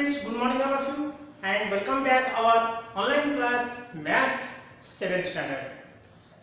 Students, good morning all of you and welcome back our online class Maths 7th standard.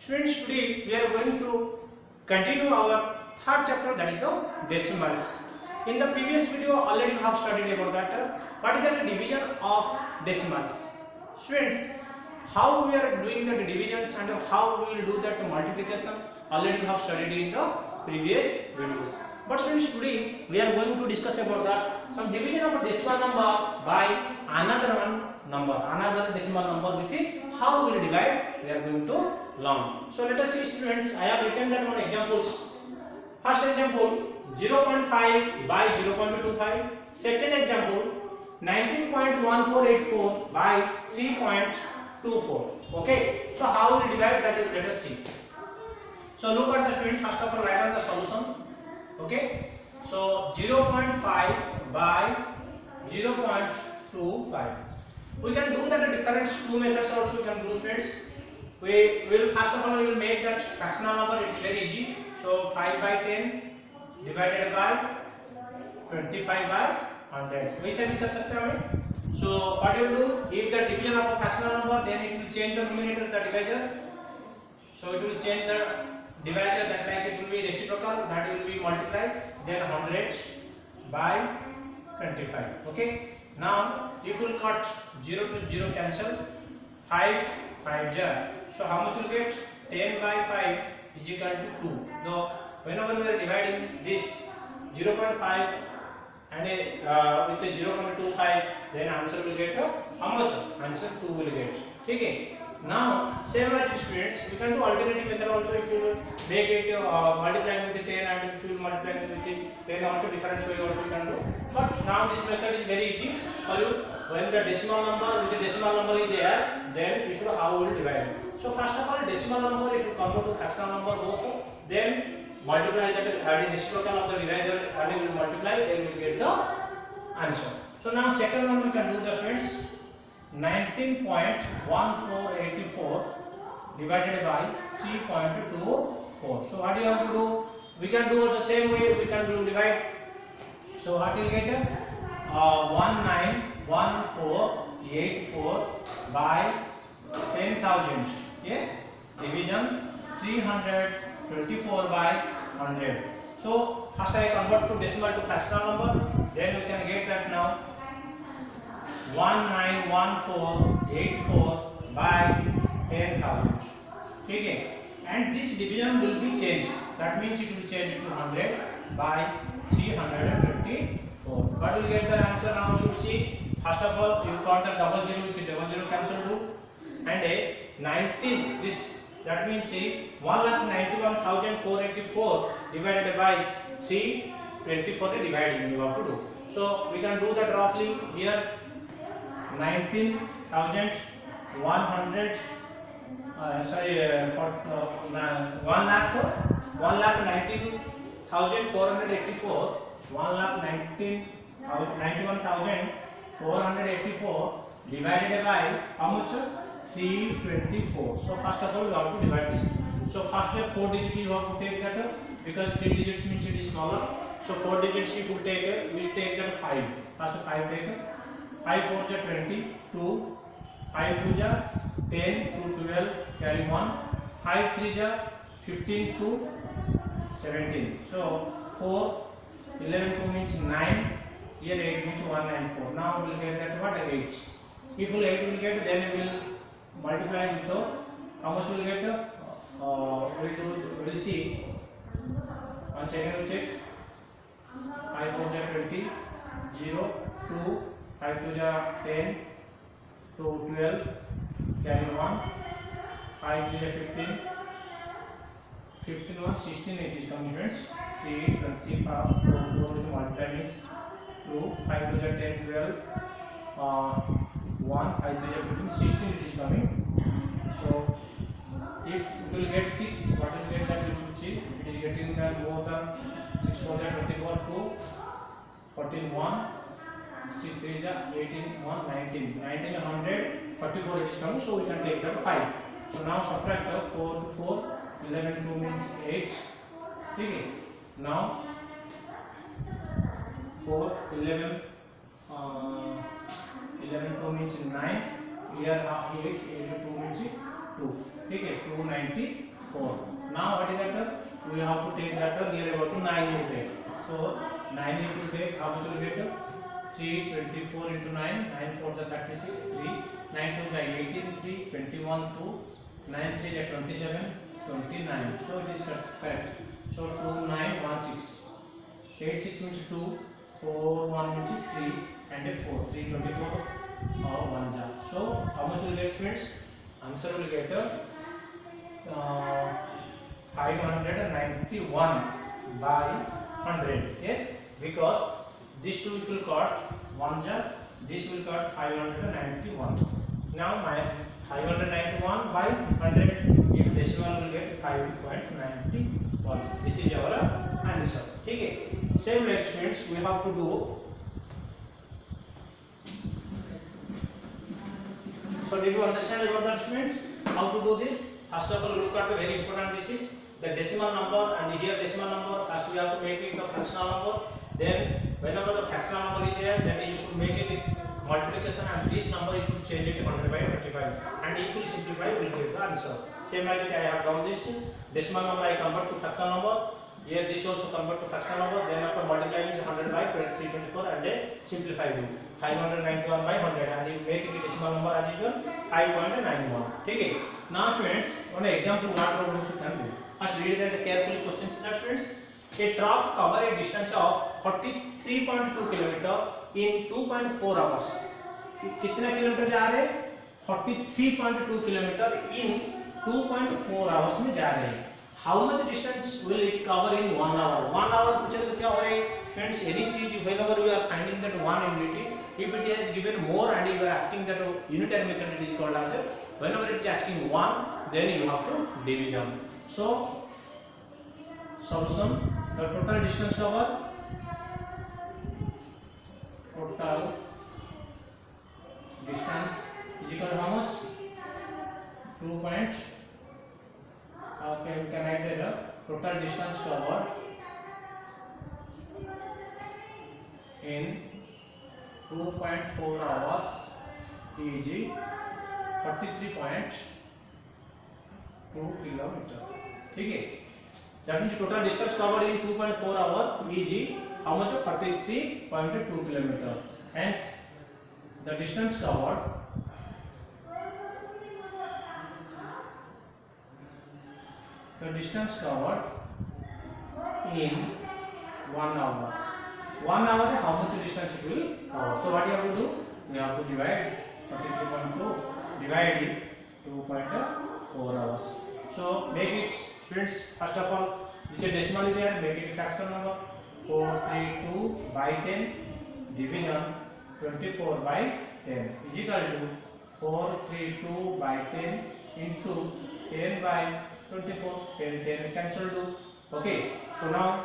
Students, today we are going to continue our third chapter, that is the decimals. In the previous video already we have studied about that what is the division of decimals. Students, how we are doing the divisions and how we will do that multiplication already we have studied in the previous videos. But students, today we are going to discuss about that some division of a decimal number by another decimal number with it. How we will divide, we are going to learn. So let us see, students. I have written that one examples. First example, 0.5 by 0.25. Second example, 19.1484 by 3.24. Okay. So how we will divide that? Let us see. So look at the students. First of all, write down the solution. Okay, so 0.5 by 0.25. We can do that different two methods also we can do, students. We will first of all we will make that fractional number. It's very easy. So 5 by 10 divided by 25 by 100. We say we can say. So what you will do, if the division of a fractional number, then it will change the numerator, the divisor. So it will change the divisor, that like it will be reciprocal, that will be multiplied, then 100 by 25. Okay. Now if we will cut 0 to 0 cancel, 5 jar. So how much will get? 10 by 5 is equal to 2. Now whenever we are dividing this 0.5 and with a 0.25, then answer will get how much? Answer 2 will get. Okay. Now same as students, we can do alternative method also. If you make it multiplying with 10 and if you multiply with 10 also different way also you can do. But now this method is very easy for you. When the decimal number with the decimal number is there, then you should how we will divide. So first of all, decimal number you should convert to fractional number both. Then multiply that adding reciprocal of the divisor and you will multiply, then you will get the answer. So now second one we can do the students. 19.1484 divided by 3.24. So what you have to do? We can do also same way. We can do divide. So what you will get? 191484 by 10,000. Yes. Division 324 by 100. So first I convert to decimal to fractional number. Then we can get that now. 191484 by 10,000. Okay, and this division will be changed. That means it will change to 100 by 324. What will get the answer now? Should see. First of all, you got the double zero with double zero cancel to, and a 19. This that means 1,91,484 divided by 324 dividing you have to do. So we can do that roughly here. 19,100 1,19,484 1,91,484 divided by how much? 324. So first of all you have to divide this. So first 4 digits you have to take that because 3 digits means it is smaller. So 4 digits you could take, we take that 5. First 5 take. 5 4 is 20, 2, 5 2 is 10, 2 12, carry 1, 5 3 is 15, 2 17. So 4, 11 2 means 9, here 8 means 1 and 4. Now we will get that what? 8. If we 8 will get, then we will multiply with how much we will get? We will see. 1 second we check. 5 4 is 20, 0, 2, 5 2 is 10, 2 12, carry 1, 5 3 is 15, 15 1, 16 it is coming, friends. 3 25, 4 is multiply means 2, 5 2 is 10, 12, 1, 5 3 is 15, 16 it is coming. So if you will get 6, what will get that you should see? It is getting more than 6 4 is 24, 2, 14 1. 6 3 is 18, 1, 19. 19 100, 44 it is coming, so we can take that 5. So now subtract 4 to 4, 11 2 means 8. Okay. Now 4, 11, 11 2 means 9, here 8 8 to 2 means 2, ठीक है 294. Now what is that? We have to take that here about to 9 you take. So 9 if you take, how much will get? 324 into 9, 9 4 is 36, 3 9 2 is 18, 3 21 2, 9 3 is 27, 29. So it is correct. So 2916. 8 6 means 2, 4 1 means 3, and a 4 3 24 1 ja. So how much will get, friends? Answer will get 591 by 100. Yes, because this 2 will cut 1 ja, this will cut 591. Now my 591 by 100 if decimal will get 5.91. This is our answer. ठीक है. Same like students, we have to do. So did you understand about that, students? How to do this? First of all, look at the very important. This is the decimal number, and here decimal number. First we have to make it the fractional number. Then whenever the fractional number is there, then you should make it multiplication, and this number you should change it 100 by 25. And if we simplify, we will get the answer. Same like I have done this. Decimal number I convert to fractional number. Here this also convert to fractional number, then after multiplying is 100 by 324 and simplify it 591 by 100, and you make it decimal number as usual 5.91. ठीक है. Now students, on an example what problems you can do. First read that carefully questions. That students, a truck cover a distance of 43.2 km in 2.4 hours. कितना kilometre जा रहे हैं? 43.2 kilometre in 2.4 hours में जा रहे हैं. How much distance will it cover in 1 hour? 1 hour पूछे तो क्या हो रहा है? Friends, any चीज whenever you are finding that one unity, if it is given more and you are asking that unitary method, it is called as whenever it is asking 1, then you have to division. So solution, the total distance cover, total distance is equal to how much? 2. Okay, we can write the total distance covered in 2.4 hours is 43.2 kilometer. ठीक है. That means total distance covered in 2.4 hours is how much? 43.2 kilometer. Hence, the distance covered in 1 hour. 1 hour, how much distance it will cover? So what you have to do? We have to divide 43.2 divide it 2.4 hours. So make it, students, first of all, this is decimal is there, make it fraction number. 432 by 10 division 24 by 10 is equal to 432 by 10 into 10 by 24, 10 cancel do. Okay, so now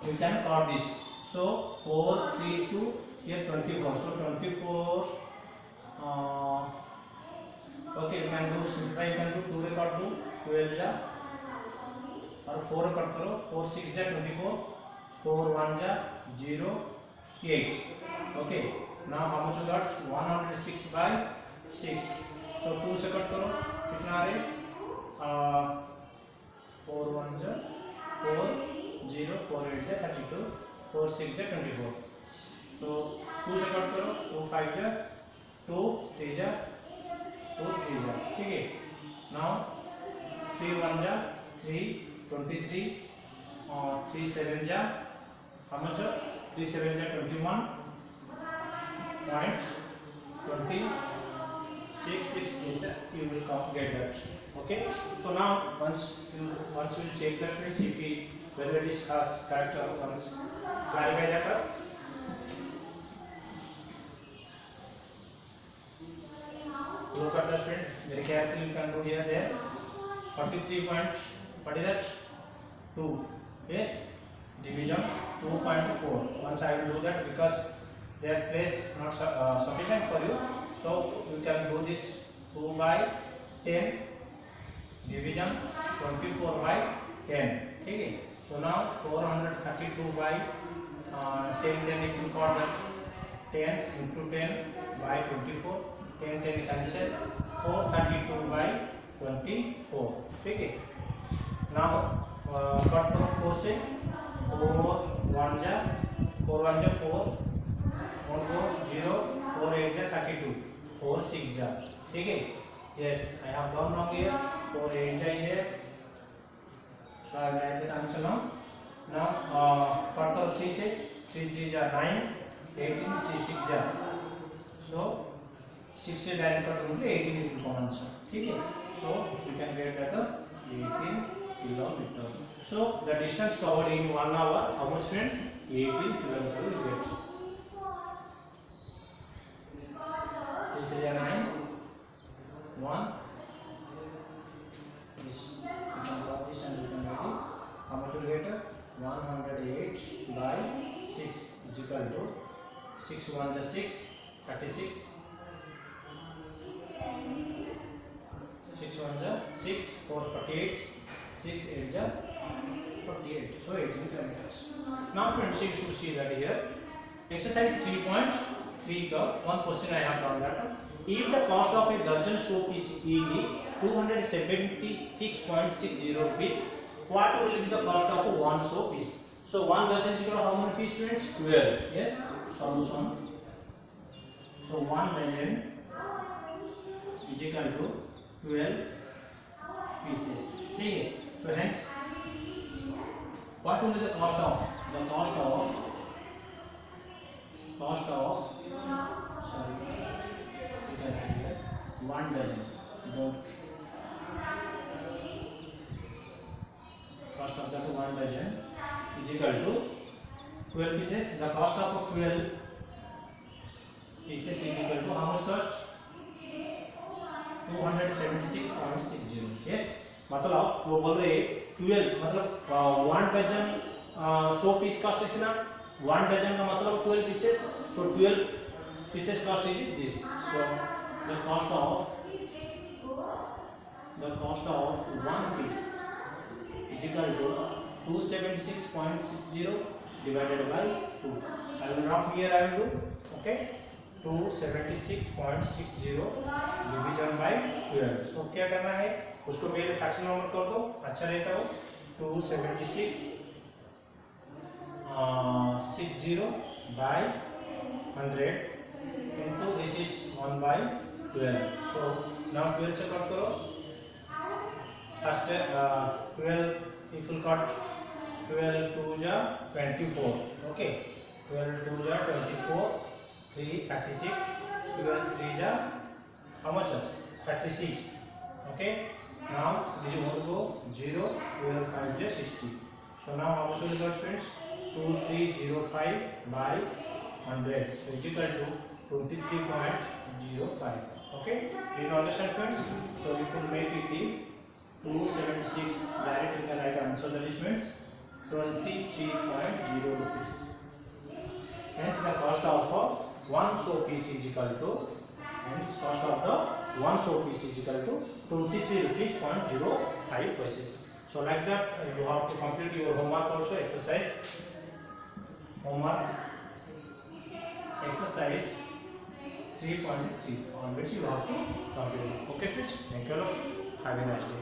we can plot this. So 432 here 24, so 24 okay, you can do simplify, you can do 2 record do 12 ja और 4 record करो, 4 6 ja 24, 4 1 ja 0 8. Okay, now how much you got? 106 by 6. So 2 से cut करो, कितना आ रहे? 4 1 ja 4 0 4 8 ja 32, 4 6 ja 24. तो 2 से cut करो, 2 5 ja 2 3 ja 2 3 ja. ठीक है. Now 3 1 ja 3 23 और 3 7 ja how much? 3 7 ja 21.26 is you will get that. Okay, so now once you check that, friends, if we whether it is has correct or once clarify that. Look at the student very carefully. You can do here there 43 point, what is that? 2. Yes, division 2.4. Once I will do that because their place not sufficient for you, so you can do this 2 by 10 division 24 by 10. ठीक है. So now 432 by 10, then if you got that 10 into 10 by 24, 10 10 cancel, 432 by 24. ठीक है. Now cut करो 4 से, 4 1 जा 4, 1 go 0, 4 8 जा 32, 4 6 जा. ठीक है. Yes, I have done now here. 4 8 जा here. So I will write the answer now. Now cut करो 3 से, 3 3 जा 9, 18 3 6 जा. So 6 से डायरेक्ट कट करोगे 18 will come answer. ठीक है. So you can get that 18 kilometer. So the distance covered in 1 hour, how much friends? 18 kilometer will get. This is 9, 1. This you can drop this and you can get it. How much will get? 108 by 6 is equal to 6 1 is 6, 36. 6 1 is 6, 4 48, 6 8 is 48. So 18 kilometers. Now friends, you should see that here. Exercise 3.3 ka one question I have done that. If the cost of a dozen soap is 276.60 rupees, what will be the cost of one soap piece? So one dozen is equal to how many pieces friends? 12. Yes. Solution. So one dozen is equal to 12 pieces. Okay. So hence, what will be the cost of? The cost of sorry, you can have here one dozen. Don't. Cost of that one dozen is equal to 12 pieces. The cost of 12 pieces is equal to how much cost? 276.60. Yes. मतलब वो बोल रहे 12 मतलब 1 dozen 100 piece cost कितना? 1 dozen का मतलब 12 pieces. So 12 pieces cost is this. So the cost of one piece is equal to 276.60 divided by 2. I will rough here. I will do. Okay. 276.60 division by 12. So क्या करना है? उसको पहले fraction number कर दो, अच्छा रहता हो. 276.60 by 100 into this is 1 by 12. So now 12 से कट करो. First 12 if you cut 12 2 जा 24. Okay. 12 2 जा 24. 3 36. 12 3 जा how much? 36. Okay. Now this will go 0, 12 5 is 60. So now how much will get friends? 2305 by 100. So is equal to 23.05. Okay. Do you understand friends? So if you make it 276 direct, you can write answer. That is friends 23.0 rupees. Hence the cost of one soap piece is equal to, hence cost of the one soap piece is equal to 23 rupees.05 paise. So like that you have to complete your homework also. Exercise 3.3 on which you have to complete. Okay friends, thank you all. Have a nice day.